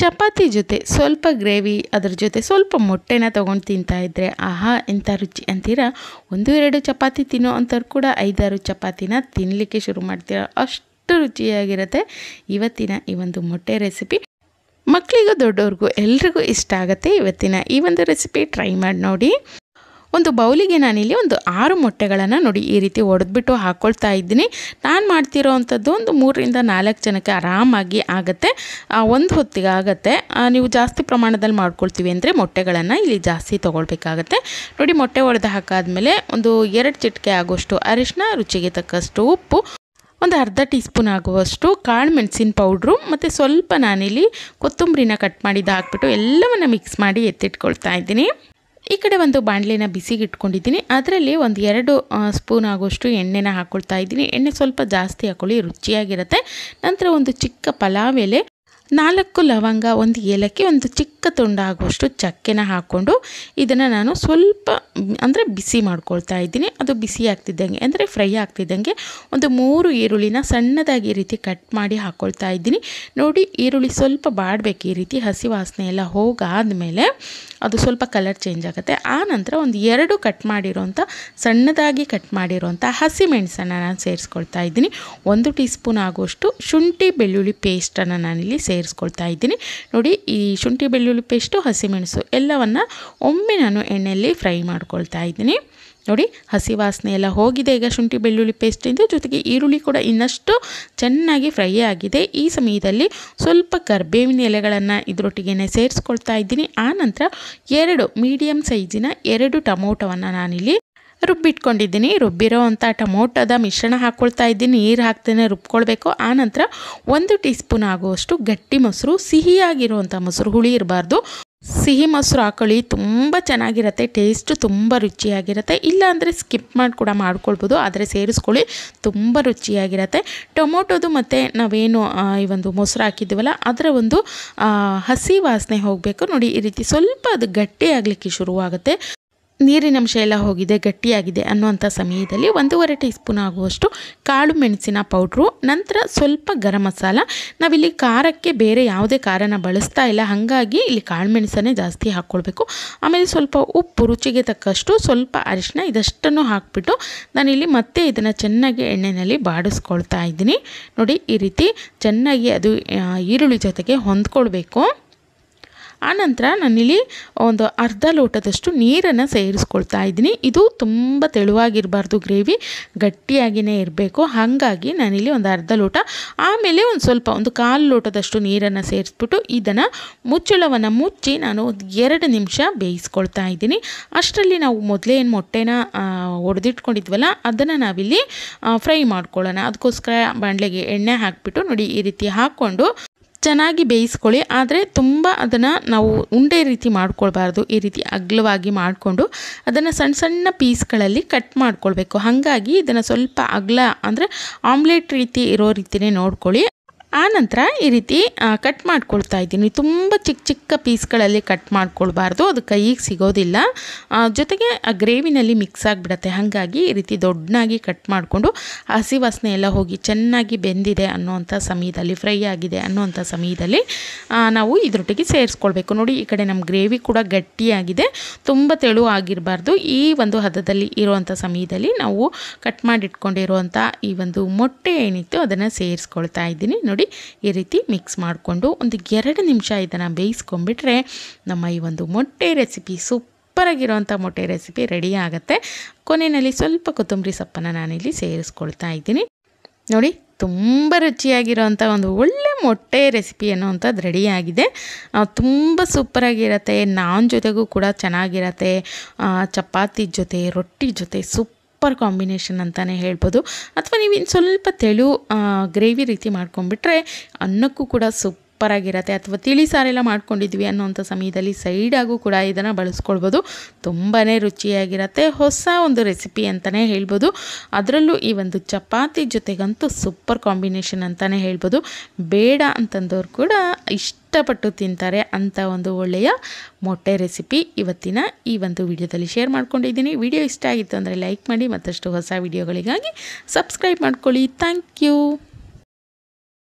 ಚಪಾತಿ ಜೊತೆ ಸ್ವಲ್ಪ ಗ್ರೇವಿ, ಅದರ ಜೊತೆ ಸ್ವಲ್ಪ ಮೊಟ್ಟೆನ ತೊಗೊಂಡು ತಿಂತಾಯಿದ್ರೆ ಆಹಾ ಎಂಥ ರುಚಿ ಅಂತೀರಾ. 1-2 ಚಪಾತಿ ತಿನ್ನೋ ಅಂಥವ್ರು ಕೂಡ 5-6 ಚಪಾತಿನ ತಿನ್ನಲಿಕ್ಕೆ ಶುರು ಮಾಡ್ತೀರಾ, ಅಷ್ಟು ರುಚಿಯಾಗಿರುತ್ತೆ ಇವತ್ತಿನ ಈ ಒಂದು ಮೊಟ್ಟೆ ರೆಸಿಪಿ. ಮಕ್ಕಳಿಗೂ ದೊಡ್ಡವ್ರಿಗೂ ಎಲ್ರಿಗೂ ಇಷ್ಟ ಆಗುತ್ತೆ. ಇವತ್ತಿನ ಈ ಒಂದು ರೆಸಿಪಿ ಟ್ರೈ ಮಾಡಿ ನೋಡಿ. ಒಂದು ಬೌಲಿಗೆ ನಾನಿಲ್ಲಿ ಒಂದು 6 ಮೊಟ್ಟೆಗಳನ್ನು ನೋಡಿ ಈ ರೀತಿ ಒಡೆದ್ಬಿಟ್ಟು ಹಾಕ್ಕೊಳ್ತಾ ಇದ್ದೀನಿ. ನಾನು ಮಾಡ್ತಿರೋ ಅಂಥದ್ದು ಒಂದು 3-4 ಜನಕ್ಕೆ ಆರಾಮಾಗಿ ಆಗುತ್ತೆ, ಒಂದು ಹೊತ್ತಿಗೆ ಆಗುತ್ತೆ. ನೀವು ಜಾಸ್ತಿ ಪ್ರಮಾಣದಲ್ಲಿ ಮಾಡ್ಕೊಳ್ತೀವಿ ಅಂದರೆ ಮೊಟ್ಟೆಗಳನ್ನು ಇಲ್ಲಿ ಜಾಸ್ತಿ ತೊಗೊಳ್ಬೇಕಾಗತ್ತೆ. ನೋಡಿ ಮೊಟ್ಟೆ ಒಡೆದು ಹಾಕಾದ್ಮೇಲೆ ಒಂದು 2 ಚಿಟಿಕೆ ಆಗುವಷ್ಟು ಅರಿಶಿನ, ರುಚಿಗೆ ತಕ್ಕಷ್ಟು ಉಪ್ಪು, ಒಂದು ಅರ್ಧ ಟೀ ಸ್ಪೂನ್ ಆಗುವಷ್ಟು ಕಾಳು ಮೆಣಸಿನ ಪೌಡ್ರು ಮತ್ತು ಸ್ವಲ್ಪ ನಾನಿಲ್ಲಿ ಕೊತ್ತಂಬರಿನ ಕಟ್ ಮಾಡಿದ್ದು ಹಾಕ್ಬಿಟ್ಟು ಎಲ್ಲವನ್ನು ಮಿಕ್ಸ್ ಮಾಡಿ ಎತ್ತಿಟ್ಕೊಳ್ತಾ ಇದ್ದೀನಿ. ಈ ಕಡೆ ಒಂದು ಬಾಣಲೆನ ಬಿಸಿಗೆ ಇಟ್ಕೊಂಡಿದ್ದೀನಿ. ಅದರಲ್ಲಿ ಒಂದು 2 ಸ್ಪೂನ್ ಆಗುವಷ್ಟು ಎಣ್ಣೆನ ಹಾಕ್ಕೊಳ್ತಾ ಇದ್ದೀನಿ. ಎಣ್ಣೆ ಸ್ವಲ್ಪ ಜಾಸ್ತಿ ಹಾಕ್ಕೊಳ್ಳಿ, ರುಚಿಯಾಗಿರುತ್ತೆ. ನಂತರ ಒಂದು ಚಿಕ್ಕ ಪಲಾವ್ ಎಲೆ, 4 ಲವಂಗ, 1 ಏಲಕ್ಕಿ, ಒಂದು ಚಿಕ್ಕ ತುಂಡಾಗುವಷ್ಟು ಚಕ್ಕೆನ ಹಾಕ್ಕೊಂಡು ಇದನ್ನು ನಾನು ಸ್ವಲ್ಪ ಅಂದರೆ ಬಿಸಿ ಮಾಡ್ಕೊಳ್ತಾ ಇದ್ದೀನಿ. ಅದು ಬಿಸಿ ಆಗ್ತಿದ್ದಂಗೆ ಅಂದರೆ ಫ್ರೈ ಆಗ್ತಿದ್ದಂಗೆ ಒಂದು 3 ಈರುಳ್ಳಿನ ಸಣ್ಣದಾಗಿ ಈ ರೀತಿ ಕಟ್ ಮಾಡಿ ಹಾಕ್ಕೊಳ್ತಾ ಇದ್ದೀನಿ. ನೋಡಿ ಈರುಳ್ಳಿ ಸ್ವಲ್ಪ ಬಾಡಬೇಕು, ಈ ರೀತಿ ಹಸಿ ವಾಸನೆ ಎಲ್ಲ ಹೋಗಾದಮೇಲೆ ಅದು ಸ್ವಲ್ಪ ಕಲರ್ ಚೇಂಜ್ ಆಗುತ್ತೆ. ಆ ನಂತರ ಒಂದು 2 ಕಟ್ ಮಾಡಿರೋಂಥ ಸಣ್ಣದಾಗಿ ಕಟ್ ಮಾಡಿರೋಂಥ ಹಸಿ ಮೆಣಸನ್ನು ನಾನು ಸೇರಿಸ್ಕೊಳ್ತಾ ಇದ್ದೀನಿ. 1 ಟೀ ಸ್ಪೂನ್ ಆಗುವಷ್ಟು ಶುಂಠಿ ಬೆಳ್ಳುಳ್ಳಿ ಪೇಸ್ಟನ್ನು ನಾನಿಲ್ಲಿ ಸೇರಿಸ್ಕೊಳ್ತಾ ಇದ್ದೀನಿ. ನೋಡಿ ಈ ಶುಂಠಿ ಬೆಳ್ಳುಳ್ಳಿ ಪೇಸ್ಟು, ಹಸಿಮೆಣಸು ಎಲ್ಲವನ್ನು ಒಮ್ಮೆ ನಾನು ಎಣ್ಣೆಯಲ್ಲಿ ಫ್ರೈ ಮಾಡ್ಕೊಳ್ತಾ ಇದ್ದೀನಿ. ನೋಡಿ ಹಸಿ ವಾಸನೆ ಎಲ್ಲ ಹೋಗಿದೆ ಈಗ ಶುಂಠಿ ಬೆಳ್ಳುಳ್ಳಿ ಪೇಸ್ಟಿಂದ, ಜೊತೆಗೆ ಈರುಳ್ಳಿ ಕೂಡ ಇನ್ನಷ್ಟು ಚೆನ್ನಾಗಿ ಫ್ರೈ ಆಗಿದೆ. ಈ ಸಮಯದಲ್ಲಿ ಸ್ವಲ್ಪ ಕರಿಬೇವಿನ ಎಲೆಗಳನ್ನು ಇದರೊಟ್ಟಿಗೆ ಸೇರಿಸ್ಕೊಳ್ತಾ ಇದ್ದೀನಿ. ಆ ನಂತರ 2 ಮೀಡಿಯಮ್ ಸೈಜಿನ 2 ಟೊಮೊಟೊವನ್ನು ನಾನಿಲ್ಲಿ ರುಬ್ಬಿಟ್ಕೊಂಡಿದ್ದೀನಿ. ರುಬ್ಬಿರೋ ಅಂಥ ಟೊಮೊಟೊದ ಮಿಶ್ರಣ ಹಾಕ್ಕೊಳ್ತಾ ಇದ್ದೀನಿ, ನೀರು ಹಾಕ್ತೇನೆ ರುಬ್ಕೊಳ್ಬೇಕು. ಆನಂತರ 1 ಟೀ ಸ್ಪೂನ್ ಆಗುವಷ್ಟು ಗಟ್ಟಿ ಮೊಸರು, ಸಿಹಿಯಾಗಿರುವಂಥ ಮೊಸರು, ಹುಳಿ ಇರಬಾರ್ದು, ಸಿಹಿ ಮೊಸರು ಹಾಕೊಳ್ಳಿ, ತುಂಬ ಚೆನ್ನಾಗಿರುತ್ತೆ, ಟೇಸ್ಟು ತುಂಬ ರುಚಿಯಾಗಿರುತ್ತೆ. ಇಲ್ಲಾಂದರೆ ಸ್ಕಿಪ್ ಮಾಡಿ ಕೂಡ ಮಾಡ್ಕೊಳ್ಬೋದು, ಆದರೆ ಸೇರಿಸ್ಕೊಳ್ಳಿ, ತುಂಬ ರುಚಿಯಾಗಿರುತ್ತೆ. ಟೊಮೊಟೊದು ಮತ್ತು ನಾವೇನು ಈ ಒಂದು ಮೊಸರು ಹಾಕಿದ್ದೀವಲ್ಲ ಅದರ ಒಂದು ಹಸಿ ವಾಸನೆ ಹೋಗಬೇಕು. ನೋಡಿ ಈ ರೀತಿ ಸ್ವಲ್ಪ ಅದು ಗಟ್ಟಿ ಆಗಲಿಕ್ಕೆ ಶುರುವಾಗುತ್ತೆ, ನೀರಿನಂಶ ಎಲ್ಲ ಹೋಗಿದೆ, ಗಟ್ಟಿಯಾಗಿದೆ ಅನ್ನುವಂಥ ಸಮಯದಲ್ಲಿ 1.5 ಟೀ ಸ್ಪೂನ್ ಆಗುವಷ್ಟು ಕಾಳು ಮೆಣಸಿನ ಪೌಡ್ರು, ನಂತರ ಸ್ವಲ್ಪ ಗರಂ ಮಸಾಲ. ನಾವಿಲ್ಲಿ ಖಾರಕ್ಕೆ ಬೇರೆ ಯಾವುದೇ ಖಾರನ ಬಳಸ್ತಾ ಇಲ್ಲ, ಹಾಗಾಗಿ ಇಲ್ಲಿ ಕಾಳು ಮೆಣಸನ್ನೇ ಜಾಸ್ತಿ ಹಾಕ್ಕೊಳ್ಬೇಕು. ಆಮೇಲೆ ಸ್ವಲ್ಪ ಉಪ್ಪು, ರುಚಿಗೆ ತಕ್ಕಷ್ಟು ಸ್ವಲ್ಪ ಅರಿಶಿನ, ಇದಷ್ಟನ್ನು ಹಾಕ್ಬಿಟ್ಟು ನಾನಿಲ್ಲಿ ಮತ್ತೆ ಇದನ್ನು ಚೆನ್ನಾಗಿ ಎಣ್ಣೆಯಲ್ಲಿ ಬಾಡಿಸ್ಕೊಳ್ತಾ ಇದ್ದೀನಿ. ನೋಡಿ ಈ ರೀತಿ ಚೆನ್ನಾಗಿ ಅದು ಈರುಳ್ಳಿ ಜೊತೆಗೆ ಹೊಂದ್ಕೊಳ್ಬೇಕು. ಆನಂತರ ನಾನಿಲ್ಲಿ ಒಂದು ಅರ್ಧ ಲೋಟದಷ್ಟು ನೀರನ್ನು ಸೇರಿಸ್ಕೊಳ್ತಾ ಇದ್ದೀನಿ. ಇದು ತುಂಬ ತೆಳುವಾಗಿರಬಾರ್ದು, ಗ್ರೇವಿ ಗಟ್ಟಿಯಾಗಿಯೇ ಇರಬೇಕು, ಹಾಗಾಗಿ ನಾನಿಲ್ಲಿ ಒಂದು ಅರ್ಧ ಲೋಟ, ಆಮೇಲೆ ಒಂದು ಸ್ವಲ್ಪ ಒಂದು 1/4 ಲೋಟದಷ್ಟು ನೀರನ್ನು ಸೇರಿಸ್ಬಿಟ್ಟು ಇದನ್ನು ಮುಚ್ಚಳವನ್ನು ಮುಚ್ಚಿ ನಾನು 2 ನಿಮಿಷ ಬೇಯಿಸ್ಕೊಳ್ತಾ ಇದ್ದೀನಿ. ಅಷ್ಟರಲ್ಲಿ ನಾವು ಮೊದಲೇ ಏನು ಮೊಟ್ಟೆನ ಒಡೆದಿಟ್ಕೊಂಡಿದ್ವಲ್ಲ ಅದನ್ನು ನಾವಿಲ್ಲಿ ಫ್ರೈ ಮಾಡ್ಕೊಳ್ಳೋಣ. ಅದಕ್ಕೋಸ್ಕರ ಬಾಣಲೆಗೆ ಎಣ್ಣೆ ಹಾಕಿಬಿಟ್ಟು ನೋಡಿ ಈ ರೀತಿ ಹಾಕ್ಕೊಂಡು ಚೆನ್ನಾಗಿ ಬೇಯಿಸ್ಕೊಳ್ಳಿ. ಆದರೆ ತುಂಬ ಅದನ್ನು ನಾವು ಉಂಡೆ ರೀತಿ ಮಾಡ್ಕೊಳ್ಬಾರ್ದು, ಈ ರೀತಿ ಅಗಲವಾಗಿ ಮಾಡಿಕೊಂಡು ಅದನ್ನು ಸಣ್ಣ ಸಣ್ಣ ಪೀಸ್ಗಳಲ್ಲಿ ಕಟ್ ಮಾಡ್ಕೊಳ್ಬೇಕು. ಹಾಗಾಗಿ ಇದನ್ನು ಸ್ವಲ್ಪ ಅಗಲ ಅಂದರೆ ಆಮ್ಲೆಟ್ ರೀತಿ ಇರೋ ರೀತಿಯೇ ನೋಡ್ಕೊಳ್ಳಿ. ಆನಂತರ ಈ ರೀತಿ ಕಟ್ ಮಾಡ್ಕೊಳ್ತಾ ಇದ್ದೀನಿ. ತುಂಬ ಚಿಕ್ಕ ಚಿಕ್ಕ ಪೀಸ್ಗಳಲ್ಲಿ ಕಟ್ ಮಾಡ್ಕೊಳ್ಬಾರ್ದು, ಅದು ಕೈಗೆ ಸಿಗೋದಿಲ್ಲ, ಜೊತೆಗೆ ಆ ಗ್ರೇವಿನಲ್ಲಿ ಮಿಕ್ಸ್ ಆಗಿಬಿಡತ್ತೆ. ಹಾಗಾಗಿ ಈ ರೀತಿ ದೊಡ್ಡನಾಗಿ ಕಟ್ ಮಾಡಿಕೊಂಡು ಹಸಿ ವಾಸನೆ ಎಲ್ಲ ಹೋಗಿ ಚೆನ್ನಾಗಿ ಬೆಂದಿದೆ ಅನ್ನೋವಂಥ ಸಮಯದಲ್ಲಿ, ಫ್ರೈ ಆಗಿದೆ ಅನ್ನೋವಂಥ ಸಮಯದಲ್ಲಿ ನಾವು ಇದರೊಟ್ಟಿಗೆ ಸೇರಿಸ್ಕೊಳ್ಬೇಕು. ನೋಡಿ ಈ ಕಡೆ ನಮ್ಮ ಗ್ರೇವಿ ಕೂಡ ಗಟ್ಟಿಯಾಗಿದೆ, ತುಂಬ ತೆಳು ಆಗಿರಬಾರ್ದು. ಈ ಒಂದು ಹದದಲ್ಲಿ ಇರುವಂಥ ಸಮಯದಲ್ಲಿ ನಾವು ಕಟ್ ಮಾಡಿಟ್ಕೊಂಡಿರುವಂಥ ಈ ಒಂದು ಮೊಟ್ಟೆ ಏನಿತ್ತು ಅದನ್ನು ಸೇರಿಸ್ಕೊಳ್ತಾ ಇದ್ದೀನಿ. ನೋಡಿ ಈ ರೀತಿ ಮಿಕ್ಸ್ ಮಾಡಿಕೊಂಡು ಒಂದು 2 ನಿಮಿಷ ಇದನ್ನು ಬೇಯಿಸ್ಕೊಂಡ್ಬಿಟ್ರೆ ನಮ್ಮ ಈ ಒಂದು ಮೊಟ್ಟೆ ರೆಸಿಪಿ, ಸೂಪರಾಗಿರುವಂಥ ಮೊಟ್ಟೆ ರೆಸಿಪಿ ರೆಡಿ ಆಗುತ್ತೆ. ಕೊನೆಯಲ್ಲಿ ಸ್ವಲ್ಪ ಕೊತ್ತಂಬರಿ ಸೊಪ್ಪನ್ನು ನಾನಿಲ್ಲಿ ಸೇರಿಸ್ಕೊಳ್ತಾ ಇದ್ದೀನಿ. ನೋಡಿ ತುಂಬ ರುಚಿಯಾಗಿರೋವಂಥ ಒಂದು ಒಳ್ಳೆ ಮೊಟ್ಟೆ ರೆಸಿಪಿ ಅನ್ನೋವಂಥದ್ದು ರೆಡಿಯಾಗಿದೆ. ತುಂಬ ಸೂಪರಾಗಿರುತ್ತೆ, ನಾನ್ ಜೊತೆಗೂ ಕೂಡ ಚೆನ್ನಾಗಿರುತ್ತೆ, ಚಪಾತಿ ಜೊತೆ, ರೊಟ್ಟಿ ಜೊತೆ ಸೂಪರ್ ಕಾಂಬಿನೇಷನ್ ಅಂತಲೇ ಹೇಳ್ಬೋದು. ಅಥವಾ ನೀವು ಇನ್ನು ಸ್ವಲ್ಪ ತೆಳು ಗ್ರೇವಿ ರೀತಿ ಮಾಡ್ಕೊಂಡ್ಬಿಟ್ರೆ ಅನ್ನಕ್ಕೂ ಕೂಡ ಸೂಪರಾಗಿರುತ್ತೆ. ಅಥವಾ ತಿಳಿ ಸಾರೆಲ್ಲ ಮಾಡ್ಕೊಂಡಿದ್ವಿ ಅನ್ನೋವಂಥ ಸಮಯದಲ್ಲಿ ಸೈಡಾಗೂ ಕೂಡ ಇದನ್ನು ಬಳಸ್ಕೊಳ್ಬೋದು, ತುಂಬಾ ರುಚಿಯಾಗಿರುತ್ತೆ. ಹೊಸ ಒಂದು ರೆಸಿಪಿ ಅಂತಲೇ ಹೇಳ್ಬೋದು. ಅದರಲ್ಲೂ ಈ ಒಂದು ಚಪಾತಿ ಜೊತೆಗಂತೂ ಸೂಪರ್ ಕಾಂಬಿನೇಷನ್ ಅಂತಲೇ ಹೇಳ್ಬೋದು. ಬೇಡ ಅಂತಂದವ್ರು ಕೂಡ ಇಷ್ಟಪಟ್ಟು ತಿಂತಾರೆ ಅಂಥ ಒಂದು ಒಳ್ಳೆಯ ಮೊಟ್ಟೆ ರೆಸಿಪಿ ಇವತ್ತಿನ ಈ ಒಂದು ವಿಡಿಯೋದಲ್ಲಿ ಶೇರ್ ಮಾಡ್ಕೊಂಡಿದ್ದೀನಿ. ವಿಡಿಯೋ ಇಷ್ಟ ಆಗಿತ್ತು ಅಂದರೆ ಲೈಕ್ ಮಾಡಿ, ಮತ್ತಷ್ಟು ಹೊಸ ವಿಡಿಯೋಗಳಿಗಾಗಿ ಸಬ್ಸ್ಕ್ರೈಬ್ ಮಾಡ್ಕೊಳ್ಳಿ. Thank you.